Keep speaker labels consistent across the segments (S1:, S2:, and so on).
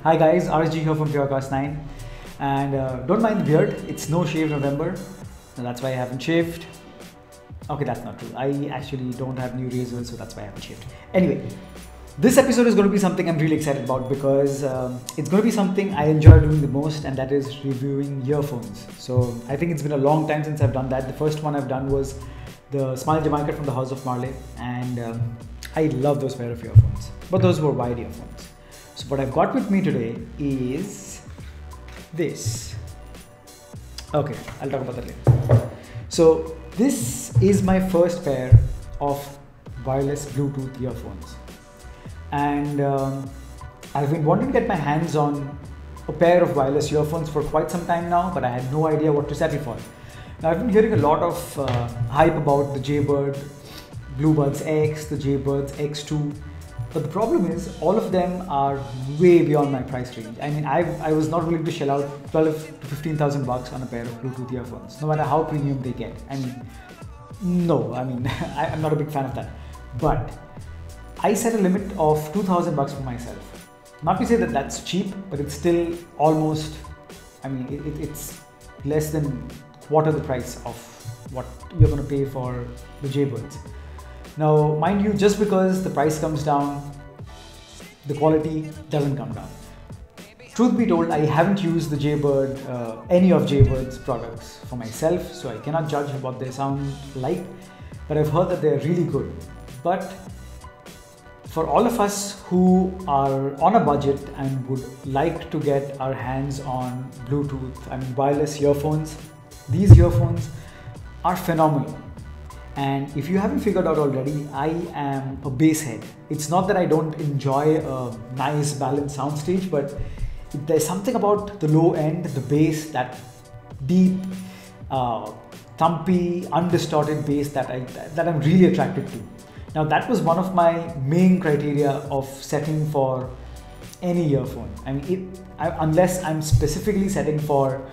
S1: Hi guys, RSG here from PureCast9 and don't mind the beard, it's no shave November, so that's why I haven't shaved. Okay, that's not true. I actually don't have new razors, so that's why I haven't shaved. Anyway, this episode is going to be something I'm really excited about because it's going to be something I enjoy doing the most, and that is reviewing earphones. So I think it's been a long time since I've done that. The first one I've done was the Smile Jamaica from the House of Marley, and I love those pair of earphones, but those were wide earphones. So what I've got with me today is this. Okay, I'll talk about that later. So this is my first pair of wireless Bluetooth earphones, and I've been wanting to get my hands on a pair of wireless earphones for quite some time now, but I had no idea what to settle for. Now I've been hearing a lot of hype about the Jaybird Bluebuds X, the Jaybirds X2. But the problem is, all of them are way beyond my price range. I mean, I was not willing to shell out 12 to 15,000 bucks on a pair of Bluetooth earphones, no matter how premium they get. I mean, no, I mean, I'm not a big fan of that. But I set a limit of 2,000 bucks for myself. Not to say that that's cheap, but it's still almost, I mean, it's less than quarter the price of what you're going to pay for the Jaybirds. Now, mind you, just because the price comes down, the quality doesn't come down. Truth be told, I haven't used the Jaybird, any of Jaybird's products for myself, so I cannot judge what they sound like, but I've heard that they're really good. But for all of us who are on a budget and would like to get our hands on Bluetooth, I mean wireless earphones, these earphones are phenomenal. And if you haven't figured out already, I am a bass head. It's not that I don't enjoy a nice balanced soundstage, but there's something about the low end, the bass, that deep, thumpy, undistorted bass that I'm really attracted to. Now that was one of my main criteria of setting for any earphone. I mean, unless I'm specifically setting for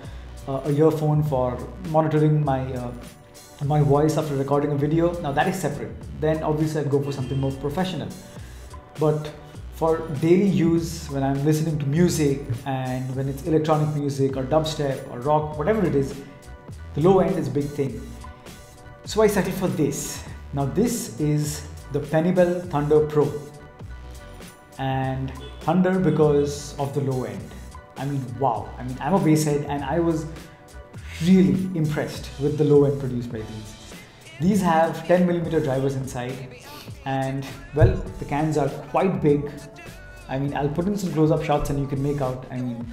S1: a earphone for monitoring my voice after recording a video, now that is separate. Then obviously I'd go for something more professional. But for daily use, when I'm listening to music and when it's electronic music or dubstep or rock, whatever it is, the low end is a big thing. So I settled for this. Now this is the Penibel Thunder Pro. And Thunder because of the low end. I mean, wow. I mean, I'm a bass head and I was really impressed with the low end produced by these. These have 10mm drivers inside, and well, the cans are quite big. I mean, I'll put in some close-up shots and you can make out, I mean,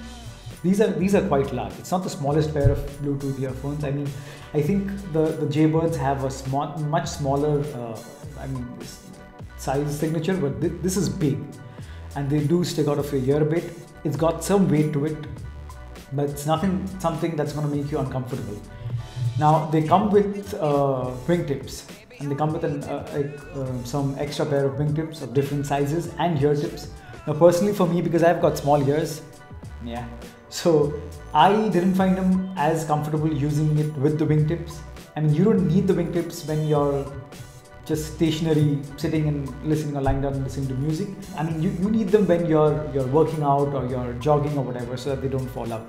S1: these are quite large. It's not the smallest pair of Bluetooth earphones. I mean, I think the Jaybirds have a much smaller size signature, but this is big and they do stick out of your ear a bit. It's got some weight to it, but it's something that's going to make you uncomfortable. Now they come with wingtips, and they come with some extra pair of wingtips of different sizes and ear tips. Now personally for me, because I've got small ears, yeah, so I didn't find them as comfortable using it with the wingtips. I mean, you don't need the wingtips when you're just stationary, sitting and listening or lying down and listening to music. I mean, you need them when you're working out or you're jogging or whatever, so that they don't fall out.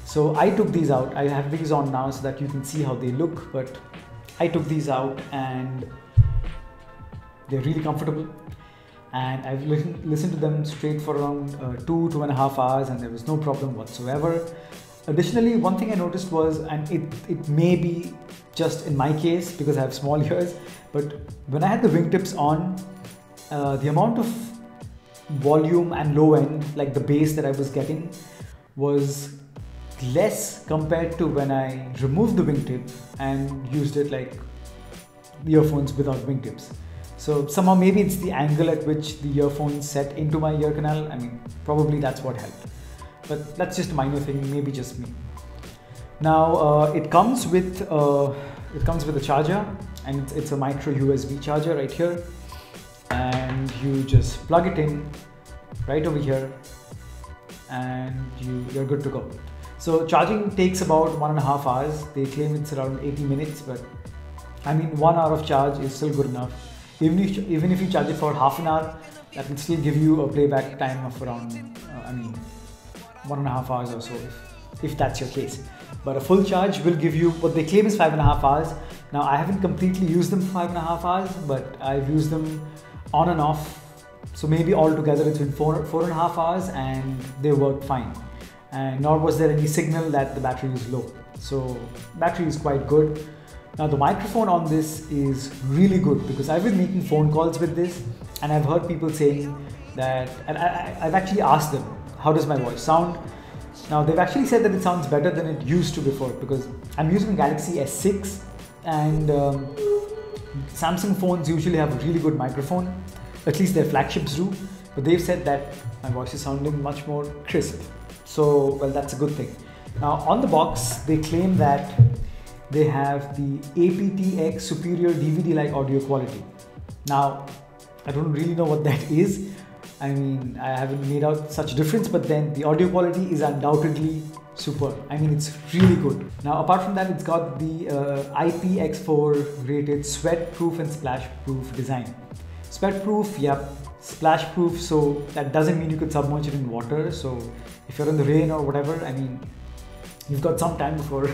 S1: So I took these out. I have these on now so that you can see how they look, but I took these out and they're really comfortable. And I've listened to them straight for around 2.5 hours, and there was no problem whatsoever. Additionally, one thing I noticed was, and it may be just in my case because I have small ears, but when I had the wingtips on, the amount of volume and low end, like the bass that I was getting, was less compared to when I removed the wingtip and used it like the earphones without wingtips. So somehow maybe it's the angle at which the earphones set into my ear canal. I mean, probably that's what helped. But that's just a minor thing, maybe just me. Now it comes with a charger, and it's a micro USB charger right here, and you just plug it in right over here, and you're good to go. So charging takes about 1.5 hours. They claim it's around 80 minutes, but I mean 1 hour of charge is still good enough. Even if you charge it for half an hour, that will still give you a playback time of around I mean 1.5 hours or so if that's your case. But a full charge will give you what they claim is 5.5 hours. Now I haven't completely used them for 5.5 hours, but I've used them on and off. So maybe altogether it's been 4.5 hours and they worked fine. And nor was there any signal that the battery is low. So battery is quite good. Now the microphone on this is really good because I've been making phone calls with this and I've heard people saying that, and I've actually asked them, how does my voice sound? Now they've actually said that it sounds better than it used to before because I'm using a Galaxy S6 and Samsung phones usually have a really good microphone, at least their flagships do, but they've said that my voice is sounding much more crisp. So, well, that's a good thing. Now on the box, they claim that they have the aptX superior DVD-like audio quality. Now, I don't really know what that is. I mean, I haven't made out such difference, but then the audio quality is undoubtedly super. I mean, it's really good. Now, apart from that, it's got the IPX4 rated sweat-proof and splash-proof design. Sweat-proof, yep. Splash-proof, so that doesn't mean you could submerge it in water. So if you're in the rain or whatever, I mean, you've got some time before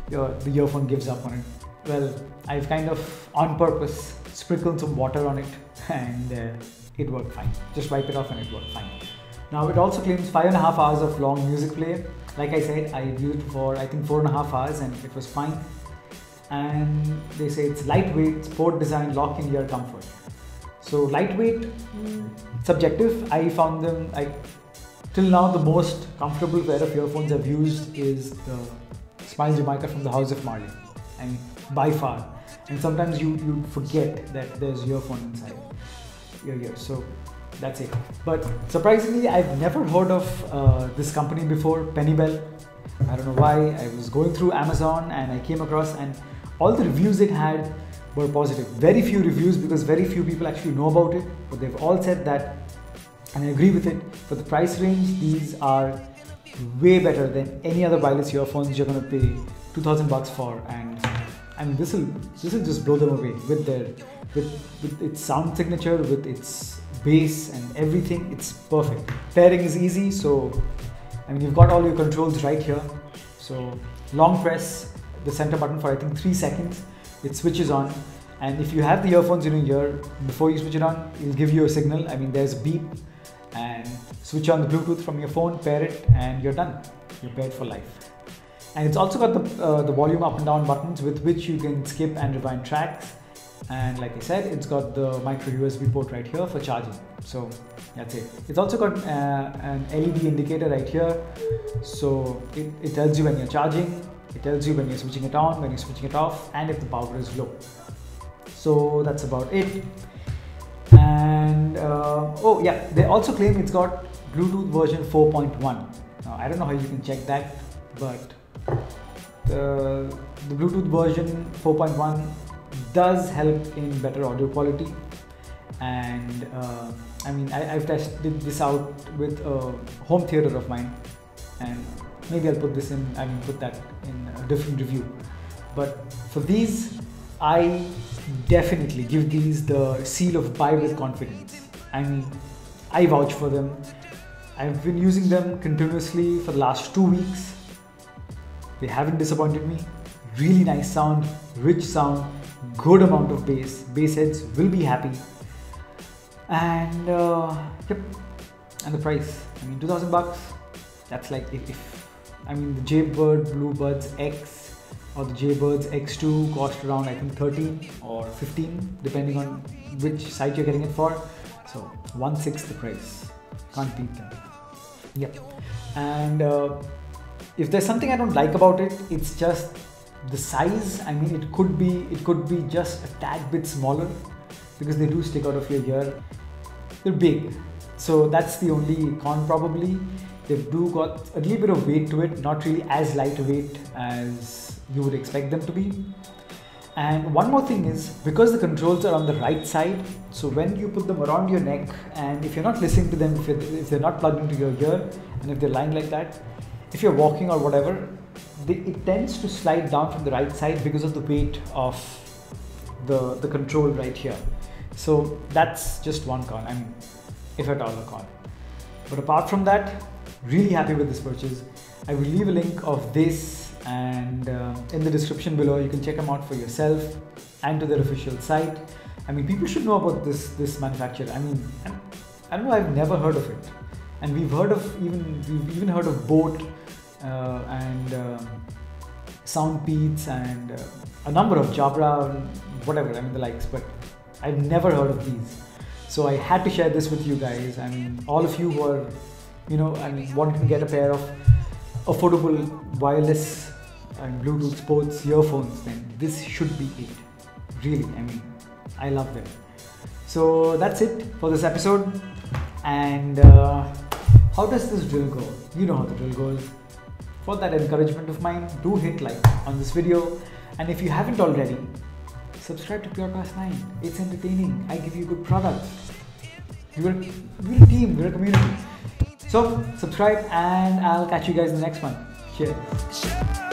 S1: the earphone gives up on it. Well, I've kind of on purpose sprinkled some water on it and it worked fine. Just wipe it off and it worked fine. Now it also claims 5.5 hours of long music play. Like I said, I used it for I think 4.5 hours and it was fine. And they say it's lightweight, sport design, lock-in ear comfort. So lightweight, subjective. I found them, till now the most comfortable pair of earphones I've used is the Smiles Jamaica from the House of Marley. I mean, by far. And sometimes you forget that there's earphone inside your ear. So that's it. But surprisingly, I've never heard of this company before, Penibel. I don't know why. I was going through Amazon and I came across, and all the reviews it had were positive. Very few reviews because very few people actually know about it, but they've all said that, and I agree with it. For the price range, these are way better than any other wireless earphones you're going to pay 2,000 bucks for, and this will just blow them away with its sound signature, with its bass and everything. It's perfect. Pairing is easy, so I mean, you've got all your controls right here. So long press the center button for I think 3 seconds, it switches on, and if you have the earphones in your ear, before you switch it on, it'll give you a signal. I mean, there's a beep, and switch on the Bluetooth from your phone, pair it, and you're done. You're paired for life. And it's also got the volume up and down buttons with which you can skip and rewind tracks. And like I said, it's got the micro USB port right here for charging. So that's it. It's also got an LED indicator right here. So it tells you when you're charging, it tells you when you're switching it on, when you're switching it off, and if the power is low. So that's about it. And oh yeah, they also claim it's got Bluetooth version 4.1. Now I don't know how you can check that, but the Bluetooth version 4.1 does help in better audio quality. And I mean, I've tested this out with a home theater of mine, and maybe I'll put that in a different review. But for these, I definitely give these the seal of buy with confidence. I mean, I vouch for them. I've been using them continuously for the last 2 weeks. They haven't disappointed me. Really nice sound, rich sound, good amount of bass. Bass heads will be happy. And yep, and the price. I mean, 2,000 bucks. That's like I mean, the Jaybird Bluebuds X or the Jaybirds X2 cost around I think 13 or 15 depending on which site you're getting it for. So 1/6 the price. Can't beat them. Yep. And if there's something I don't like about it, it's just the size. I mean, it could be just a tad bit smaller because they do stick out of your ear. They're big, so that's the only con probably. They do got a little bit of weight to it, not really as lightweight as you would expect them to be. And one more thing is, because the controls are on the right side, so when you put them around your neck, and if you're not listening to them, if they're not plugged into your ear, and if they're lying like that, if you're walking or whatever, it tends to slide down from the right side because of the weight of the control right here. So that's just one con, I mean, if at all a con. But apart from that, Really happy with this purchase. I will leave a link of this and in the description below. You can check them out for yourself and to their official site. I mean, people should know about this manufacturer. I mean, I don't know, I've never heard of it. And we've even heard of Boat and Soundbeats and a number of Jabra, whatever, I mean the likes, but I've never heard of these. So I had to share this with you guys. I mean, all of you who are, wanting to get a pair of affordable wireless and Bluetooth sports earphones, then this should be it. Really, I mean, I love them. So that's it for this episode. And how does this drill go? You know how the drill goes. For that encouragement of mine, do hit like on this video. And if you haven't already, subscribe to Purecast 9. It's entertaining. I give you good products. We're a team, we're a community. So subscribe and I'll catch you guys in the next one. Cheers.